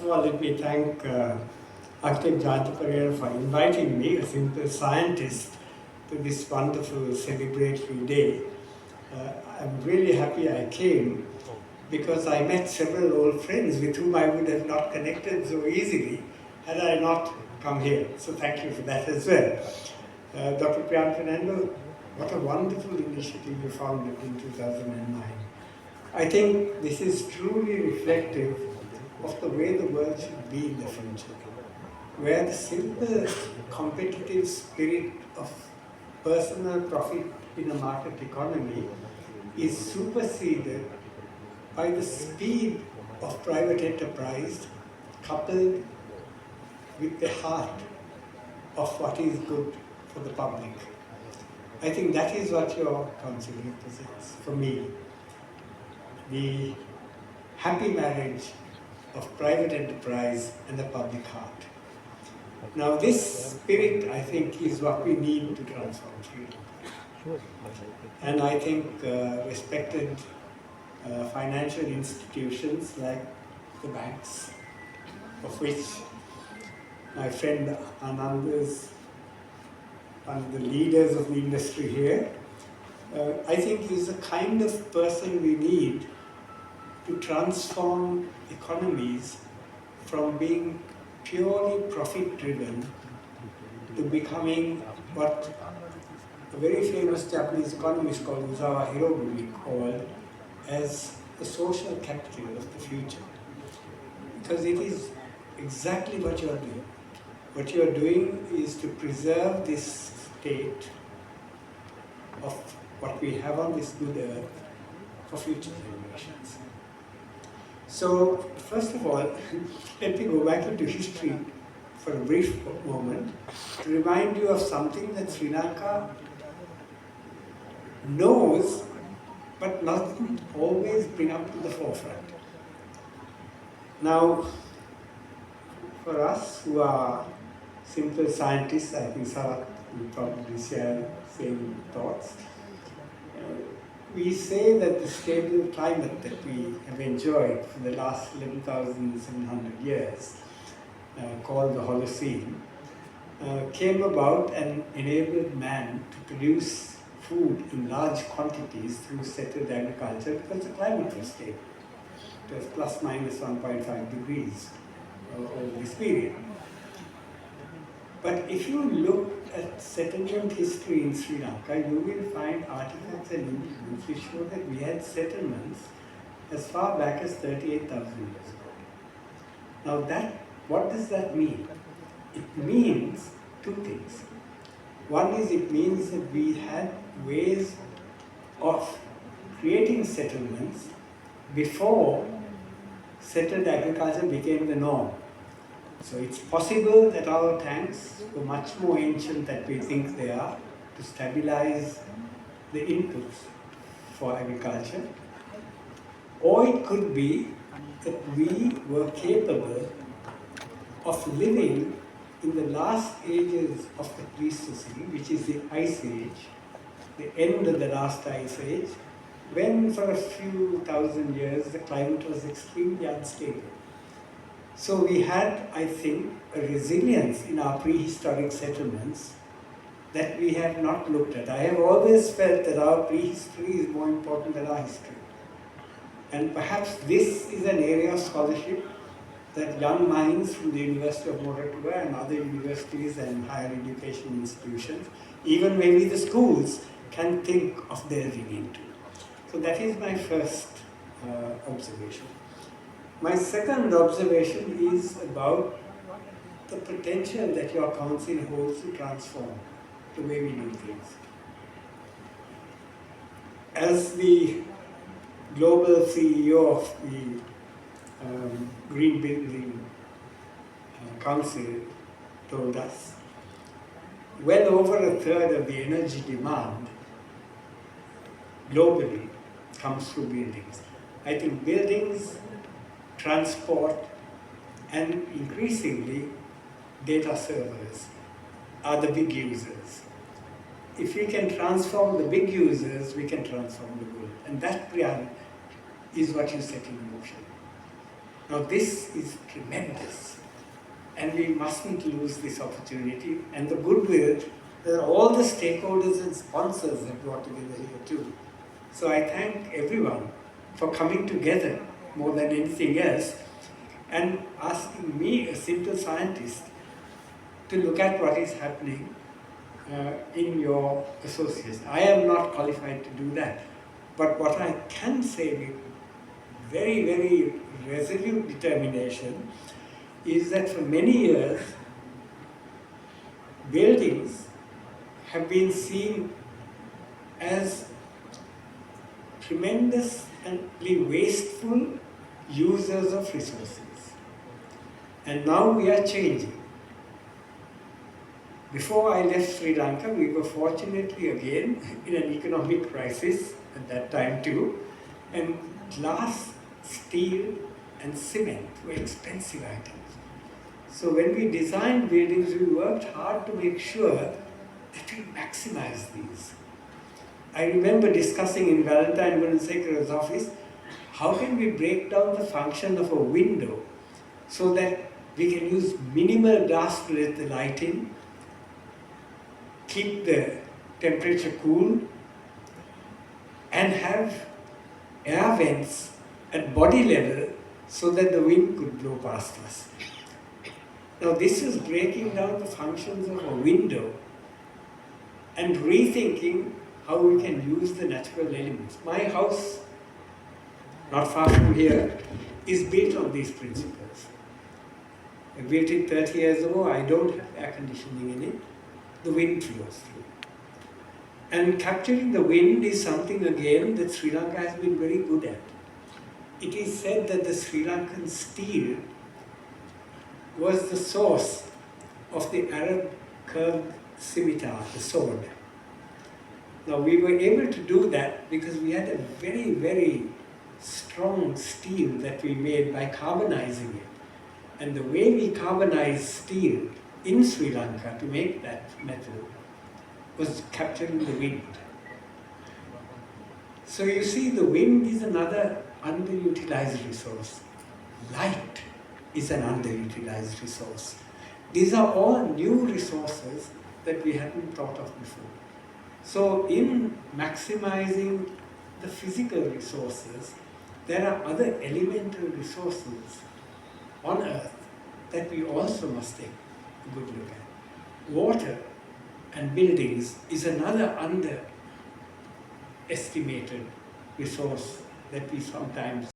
of all, let me thank Architect Jayanta Pereira for inviting me, a simple scientist, to this wonderful celebratory day. I'm really happy I came because I met several old friends with whom I would have not connected so easily had I not come here. So thank you for that as well. Dr. Priyan Fernando, what a wonderful initiative you founded in 2009. I think this is truly reflective of the way the world should be in the future, where the simple competitive spirit of personal profit in a market economy is superseded by the speed of private enterprise coupled with the heart of what is good for the public. I think that is what your council represents for me. The happy marriage of private enterprise and the public heart. Now this spirit, I think, is what we need to transform Sri Lanka. And I think respected financial institutions like the banks, of which my friend Anand is one of the leaders of the industry here, I think is the kind of person we need to transform economies from being purely profit-driven to becoming what a very famous Japanese economist called Uzawa Hirobumi called as the social capital of the future. Because it is exactly what you are doing. What you are doing is to preserve this state of what we have on this good earth for future generations. So, first of all, let me go back into history for a brief moment to remind you of something that Sri Lanka knows but doesn't always bring up to the forefront. Now, for us who are simple scientists, I think Sarat will probably share the same thoughts. We say that the stable climate that we have enjoyed for the last 11,700 years, called the Holocene, came about and enabled man to produce food in large quantities through settled agriculture because the climate was stable. It was plus minus 1.5 degrees over this period. But if you look at settlement history in Sri Lanka, you will find artifacts and implements which show that we had settlements as far back as 38,000 years ago. Now what does that mean? It means two things. One is it means that we had ways of creating settlements before settled agriculture became the norm. So it's possible that our tanks were much more ancient than we think they are to stabilize the inputs for agriculture. Or it could be that we were capable of living in the last ages of the Pleistocene, which is the Ice Age, the end of the last Ice Age, when for a few thousand years the climate was extremely unstable. So we had, I think, a resilience in our prehistoric settlements that we have not looked at. I have always felt that our prehistory is more important than our history. And perhaps this is an area of scholarship that young minds from the University of Moratuwa and other universities and higher education institutions, even maybe the schools, can think of delving into. So that is my first observation. My second observation is about the potential that your council holds to transform the way we do things. As the global CEO of the Green Building Council told us, well over a third of the energy demand globally comes through buildings. I think buildings, transport, and increasingly data servers are the big users. If we can transform the big users, we can transform the world. And that, Priyan, is what you set in motion. Now this is tremendous, and we mustn't lose this opportunity, and the goodwill that all the stakeholders and sponsors have brought together here too. So I thank everyone for coming together more than anything else and asking me, a simple scientist, to look at what is happening in your association. I am not qualified to do that, but what I can say with very, very resolute determination is that for many years, buildings have been seen as tremendously wasteful users of resources. And now we are changing. Before I left Sri Lanka, we were fortunately again in an economic crisis at that time too, and glass, steel and cement were expensive items. So when we designed buildings, we worked hard to make sure that we maximize these. I remember discussing in Valentine Gunasekara's office, how can we break down the function of a window so that we can use minimal glass to let the light in, keep the temperature cool, and have air vents at body level so that the wind could blow past us. Now this is breaking down the functions of a window and rethinking how we can use the natural elements. My house, not far from here, is built on these principles. I built it 30 years ago. I don't have air conditioning in it. The wind flows through. And capturing the wind is something, again, that Sri Lanka has been very good at. It is said that the Sri Lankan steel was the source of the Arab curved scimitar, the sword. Now we were able to do that because we had a very, very strong steel that we made by carbonizing it. And the way we carbonized steel in Sri Lanka to make that metal was capturing the wind. So you see, the wind is another underutilized resource. Light is an underutilized resource. These are all new resources that we hadn't thought of before. So in maximizing the physical resources, there are other elemental resources on Earth that we also must take a good look at. Water and buildings is another underestimated resource that we sometimes